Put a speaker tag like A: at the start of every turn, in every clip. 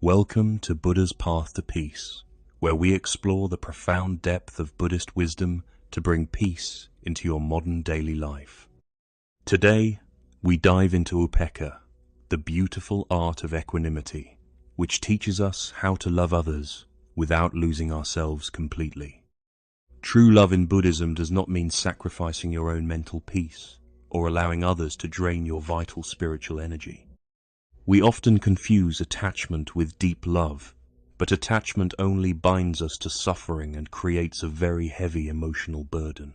A: Welcome to Buddha's Path to Peace, where we explore the profound depth of Buddhist wisdom to bring peace into your modern daily life. Today, we dive into Upekkha, the beautiful art of equanimity, which teaches us how to love others without losing ourselves completely. True love in Buddhism does not mean sacrificing your own mental peace or allowing others to drain your vital spiritual energy. We often confuse attachment with deep love, but attachment only binds us to suffering and creates a very heavy emotional burden.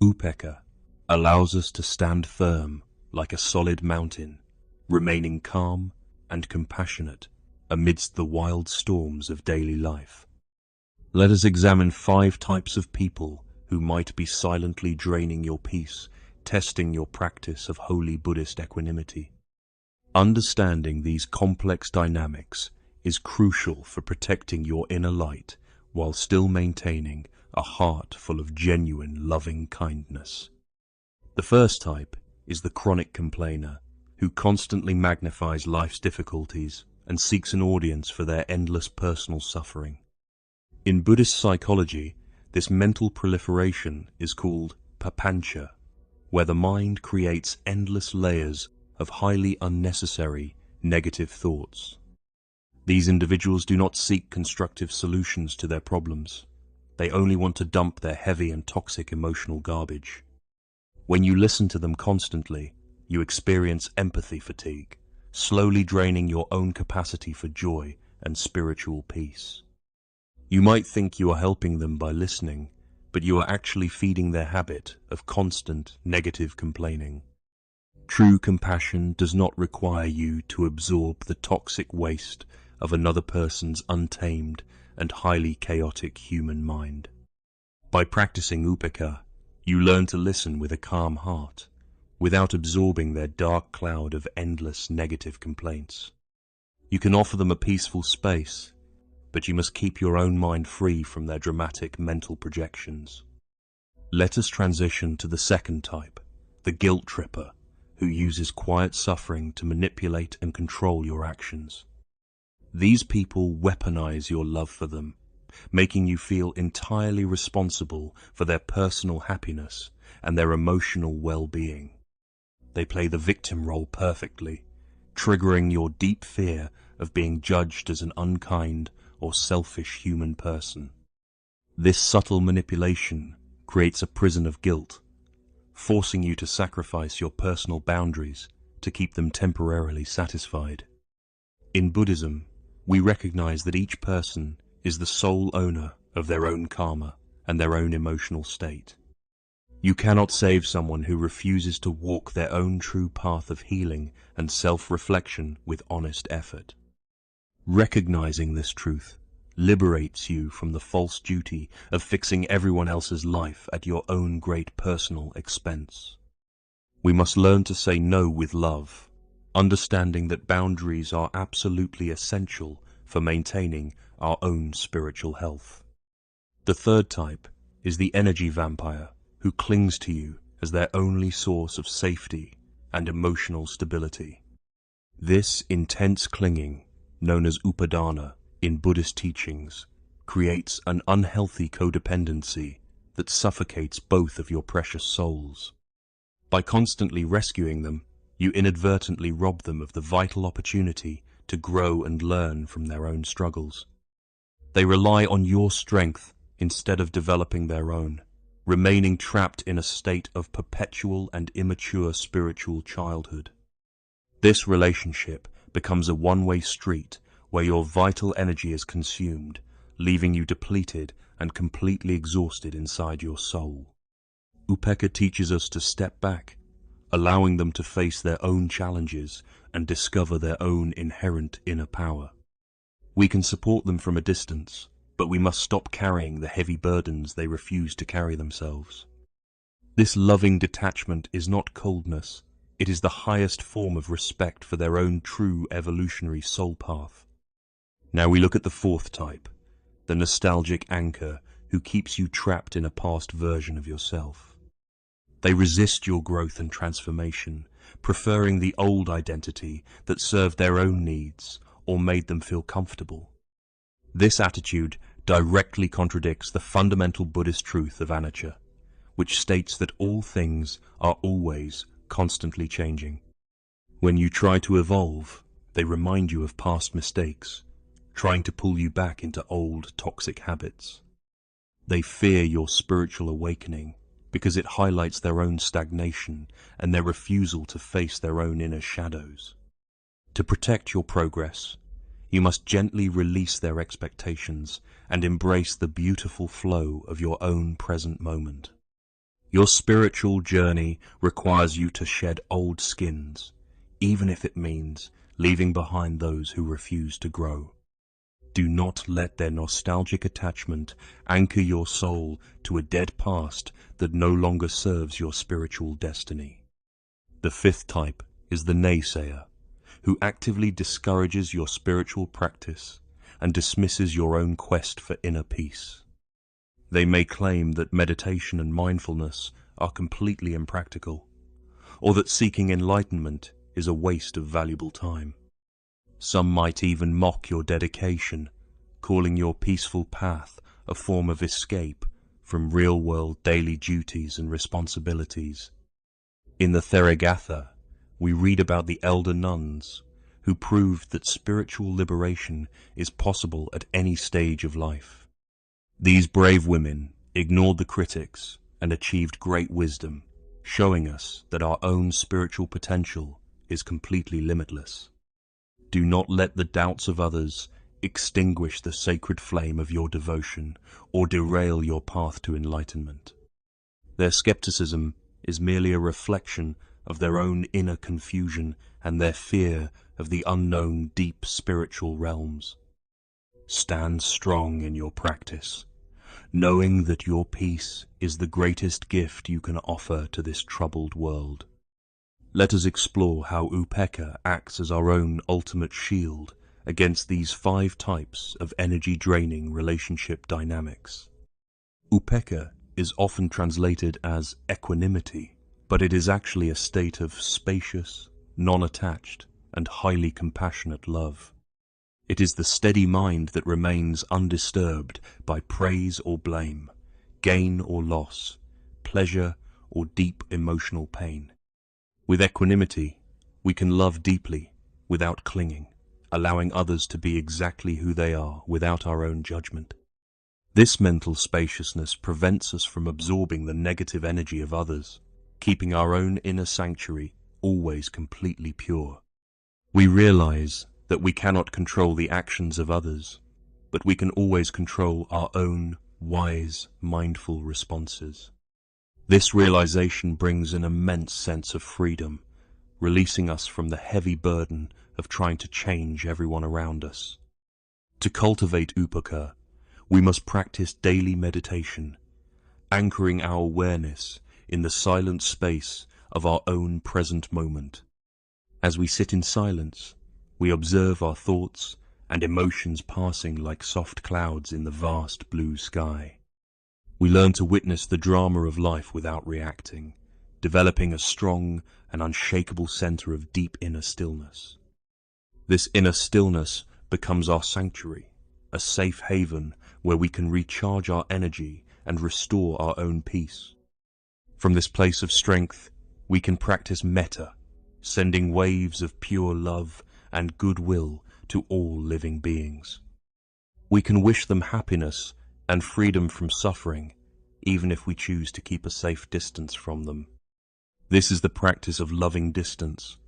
A: Upekkha allows us to stand firm like a solid mountain, remaining calm and compassionate amidst the wild storms of daily life. Let us examine 5 types of people who might be silently draining your peace, testing your practice of holy Buddhist equanimity. Understanding these complex dynamics is crucial for protecting your inner light while still maintaining a heart full of genuine loving kindness. The first type is the chronic complainer, who constantly magnifies life's difficulties and seeks an audience for their endless personal suffering. In Buddhist psychology, this mental proliferation is called Papancha, where the mind creates endless layers of highly unnecessary negative thoughts. These individuals do not seek constructive solutions to their problems. They only want to dump their heavy and toxic emotional garbage. When you listen to them constantly, you experience empathy fatigue, slowly draining your own capacity for joy and spiritual peace. You might think you are helping them by listening, but you are actually feeding their habit of constant negative complaining. True compassion does not require you to absorb the toxic waste of another person's untamed and highly chaotic human mind. By practicing Upekkha, you learn to listen with a calm heart, without absorbing their dark cloud of endless negative complaints. You can offer them a peaceful space, but you must keep your own mind free from their dramatic mental projections. Let us transition to the second type, the guilt tripper, who uses quiet suffering to manipulate and control your actions. These people weaponize your love for them, making you feel entirely responsible for their personal happiness and their emotional well-being. They play the victim role perfectly, triggering your deep fear of being judged as an unkind or selfish human person. This subtle manipulation creates a prison of guilt, forcing you to sacrifice your personal boundaries to keep them temporarily satisfied. In Buddhism, we recognize that each person is the sole owner of their own karma and their own emotional state. You cannot save someone who refuses to walk their own true path of healing and self-reflection with honest effort. Recognizing this truth liberates you from the false duty of fixing everyone else's life at your own great personal expense. We must learn to say no with love, understanding that boundaries are absolutely essential for maintaining our own spiritual health. The third type is the energy vampire, who clings to you as their only source of safety and emotional stability. This intense clinging, known as Upadana in Buddhist teachings, creates an unhealthy codependency that suffocates both of your precious souls. By constantly rescuing them, you inadvertently rob them of the vital opportunity to grow and learn from their own struggles. They rely on your strength instead of developing their own, remaining trapped in a state of perpetual and immature spiritual childhood. This relationship becomes a one-way street where your vital energy is consumed, leaving you depleted and completely exhausted inside your soul. Upekkha teaches us to step back, allowing them to face their own challenges and discover their own inherent inner power. We can support them from a distance, but we must stop carrying the heavy burdens they refuse to carry themselves. This loving detachment is not coldness, it is the highest form of respect for their own true evolutionary soul path. Now we look at the fourth type, the nostalgic anchor who keeps you trapped in a past version of yourself. They resist your growth and transformation, preferring the old identity that served their own needs, or made them feel comfortable. This attitude directly contradicts the fundamental Buddhist truth of Anicca, which states that all things are always constantly changing. When you try to evolve, they remind you of past mistakes, trying to pull you back into old toxic habits. They fear your spiritual awakening because it highlights their own stagnation and their refusal to face their own inner shadows. To protect your progress, you must gently release their expectations and embrace the beautiful flow of your own present moment. Your spiritual journey requires you to shed old skins, even if it means leaving behind those who refuse to grow. Do not let their nostalgic attachment anchor your soul to a dead past that no longer serves your spiritual destiny. The fifth type is the naysayer, who actively discourages your spiritual practice and dismisses your own quest for inner peace. They may claim that meditation and mindfulness are completely impractical, or that seeking enlightenment is a waste of valuable time. Some might even mock your dedication, calling your peaceful path a form of escape from real-world daily duties and responsibilities. In the Therigatha, we read about the elder nuns who proved that spiritual liberation is possible at any stage of life. These brave women ignored the critics and achieved great wisdom, showing us that our own spiritual potential is completely limitless. Do not let the doubts of others extinguish the sacred flame of your devotion or derail your path to enlightenment. Their skepticism is merely a reflection of their own inner confusion and their fear of the unknown deep spiritual realms. Stand strong in your practice, knowing that your peace is the greatest gift you can offer to this troubled world. Let us explore how Upekkha acts as our own ultimate shield against these 5 types of energy-draining relationship dynamics. Upekkha is often translated as equanimity, but it is actually a state of spacious, non-attached, and highly compassionate love. It is the steady mind that remains undisturbed by praise or blame, gain or loss, pleasure or deep emotional pain. With equanimity, we can love deeply without clinging, allowing others to be exactly who they are without our own judgment. This mental spaciousness prevents us from absorbing the negative energy of others, keeping our own inner sanctuary always completely pure. We realize that we cannot control the actions of others, but we can always control our own wise, mindful responses. This realization brings an immense sense of freedom, releasing us from the heavy burden of trying to change everyone around us. To cultivate Upekkha, we must practice daily meditation, anchoring our awareness in the silent space of our own present moment. As we sit in silence, we observe our thoughts and emotions passing like soft clouds in the vast blue sky. We learn to witness the drama of life without reacting, developing a strong and unshakable center of deep inner stillness. This inner stillness becomes our sanctuary, a safe haven where we can recharge our energy and restore our own peace. From this place of strength, we can practice metta, sending waves of pure love and goodwill to all living beings. We can wish them happiness and freedom from suffering, even if we choose to keep a safe distance from them. This is the practice of loving distance,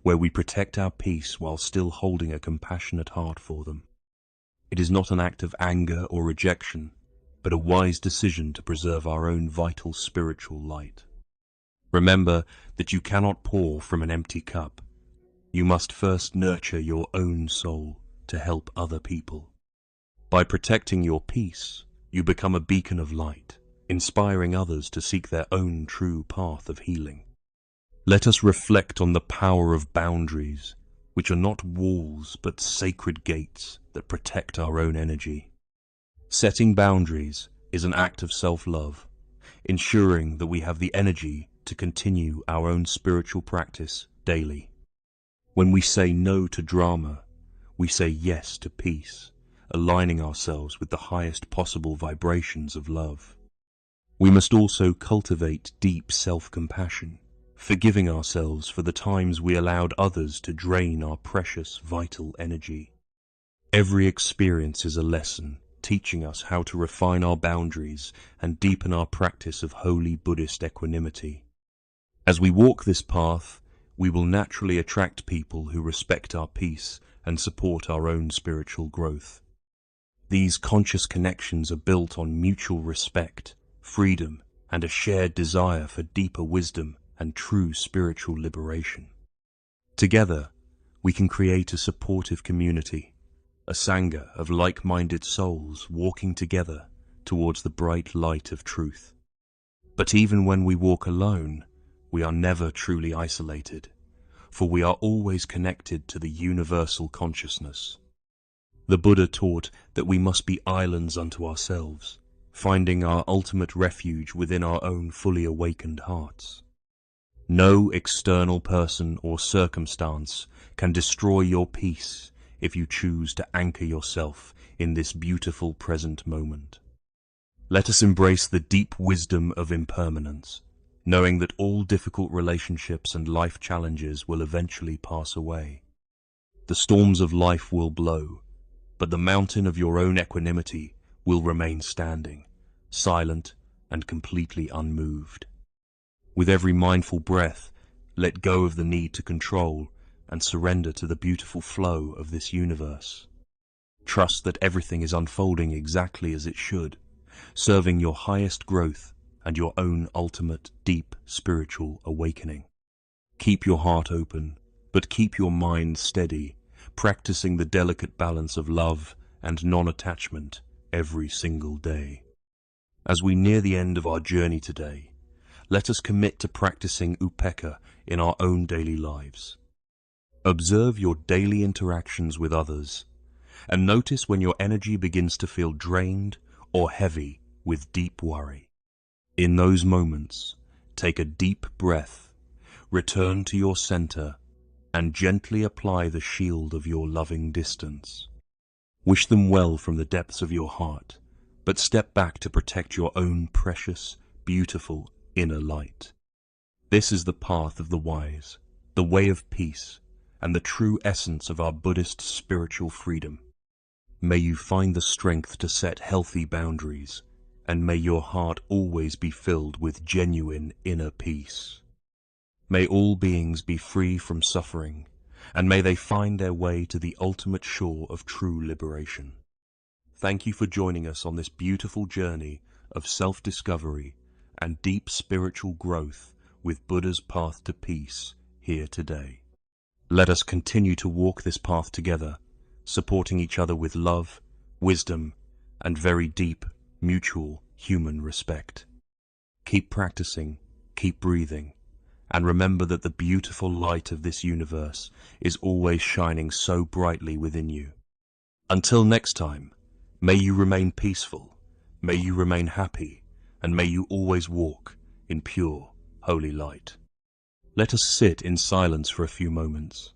A: where we protect our peace while still holding a compassionate heart for them. It is not an act of anger or rejection, but a wise decision to preserve our own vital spiritual light. Remember that you cannot pour from an empty cup. You must first nurture your own soul to help other people. By protecting your peace, you become a beacon of light, inspiring others to seek their own true path of healing. Let us reflect on the power of boundaries, which are not walls but sacred gates that protect our own energy. Setting boundaries is an act of self-love, ensuring that we have the energy to continue our own spiritual practice daily. When we say no to drama, we say yes to peace, aligning ourselves with the highest possible vibrations of love. We must also cultivate deep self-compassion, forgiving ourselves for the times we allowed others to drain our precious vital energy. Every experience is a lesson, teaching us how to refine our boundaries and deepen our practice of holy Buddhist equanimity. As we walk this path, we will naturally attract people who respect our peace and support our own spiritual growth. These conscious connections are built on mutual respect, freedom, and a shared desire for deeper wisdom and true spiritual liberation. Together, we can create a supportive community, a sangha of like-minded souls walking together towards the bright light of truth. But even when we walk alone, we are never truly isolated, for we are always connected to the universal consciousness. The Buddha taught that we must be islands unto ourselves, finding our ultimate refuge within our own fully awakened hearts. No external person or circumstance can destroy your peace if you choose to anchor yourself in this beautiful present moment. Let us embrace the deep wisdom of impermanence, knowing that all difficult relationships and life challenges will eventually pass away. The storms of life will blow, but the mountain of your own equanimity will remain standing, silent and completely unmoved. With every mindful breath, let go of the need to control and surrender to the beautiful flow of this universe. Trust that everything is unfolding exactly as it should, serving your highest growth and your own ultimate deep spiritual awakening. Keep your heart open, but keep your mind steady, practicing the delicate balance of love and non-attachment every single day. As we near the end of our journey today, let us commit to practicing Upekkha in our own daily lives. Observe your daily interactions with others, and notice when your energy begins to feel drained or heavy with deep worry. In those moments, take a deep breath, return to your center, and gently apply the shield of your loving distance. Wish them well from the depths of your heart, but step back to protect your own precious, beautiful inner light. This is the path of the wise, the way of peace, and the true essence of our Buddhist spiritual freedom. May you find the strength to set healthy boundaries, and may your heart always be filled with genuine inner peace. May all beings be free from suffering, and may they find their way to the ultimate shore of true liberation. Thank you for joining us on this beautiful journey of self-discovery and deep spiritual growth with Buddha's path to peace here today. Let us continue to walk this path together, supporting each other with love, wisdom, and very deep, mutual human respect. Keep practicing, keep breathing, and remember that the beautiful light of this universe is always shining so brightly within you. Until next time, may you remain peaceful, may you remain happy, and may you always walk in pure, holy light. Let us sit in silence for a few moments,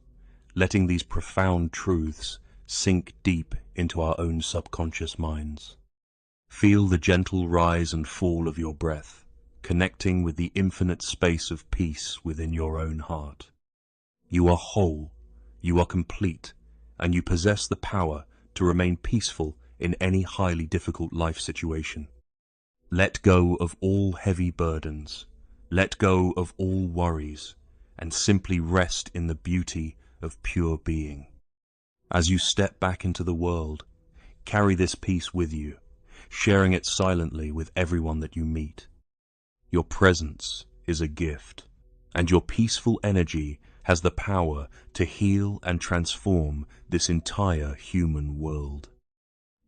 A: letting these profound truths sink deep into our own subconscious minds. Feel the gentle rise and fall of your breath, connecting with the infinite space of peace within your own heart. You are whole, you are complete, and you possess the power to remain peaceful in any highly difficult life situation. Let go of all heavy burdens, let go of all worries, and simply rest in the beauty of pure being. As you step back into the world, carry this peace with you, sharing it silently with everyone that you meet. Your presence is a gift, and your peaceful energy has the power to heal and transform this entire human world.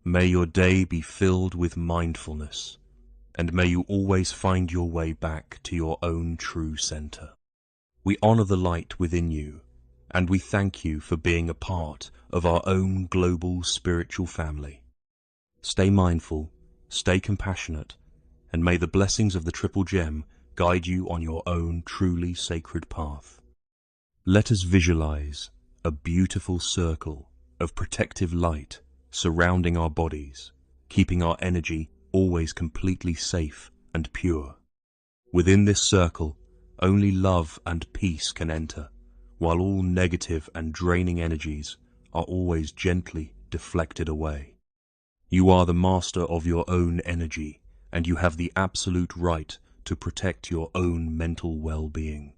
A: May your day be filled with mindfulness, and may you always find your way back to your own true center. We honor the light within you, and we thank you for being a part of our own global spiritual family. Stay mindful, stay compassionate, and may the blessings of the Triple Gem guide you on your own truly sacred path. Let us visualize a beautiful circle of protective light surrounding our bodies, keeping our energy always completely safe and pure. Within this circle, only love and peace can enter, while all negative and draining energies are always gently deflected away. You are the master of your own energy, and you have the absolute right to protect your own mental well-being.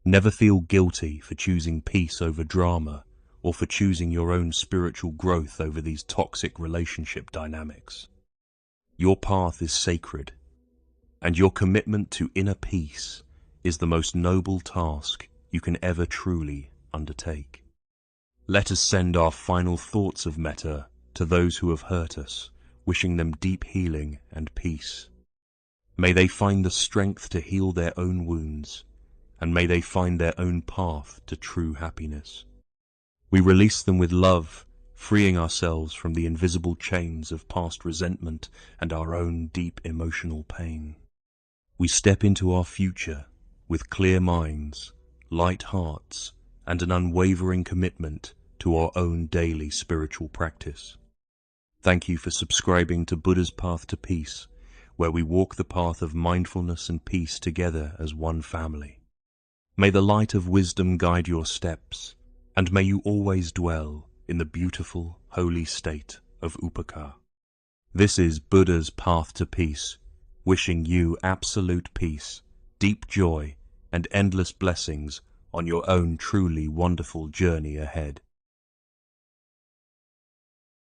A: Never feel guilty for choosing peace over drama, or for choosing your own spiritual growth over these toxic relationship dynamics. Your path is sacred, and your commitment to inner peace is the most noble task you can ever truly undertake. Let us send our final thoughts of metta to those who have hurt us, wishing them deep healing and peace. May they find the strength to heal their own wounds, and may they find their own path to true happiness. We release them with love, freeing ourselves from the invisible chains of past resentment and our own deep emotional pain. We step into our future with clear minds, light hearts, and an unwavering commitment to our own daily spiritual practice. Thank you for subscribing to Buddha's Path to Peace, where we walk the path of mindfulness and peace together as one family. May the light of wisdom guide your steps, and may you always dwell in the beautiful, holy state of Upekkha. This is Buddha's Path to Peace, wishing you absolute peace, deep joy, and endless blessings on your own truly wonderful journey ahead.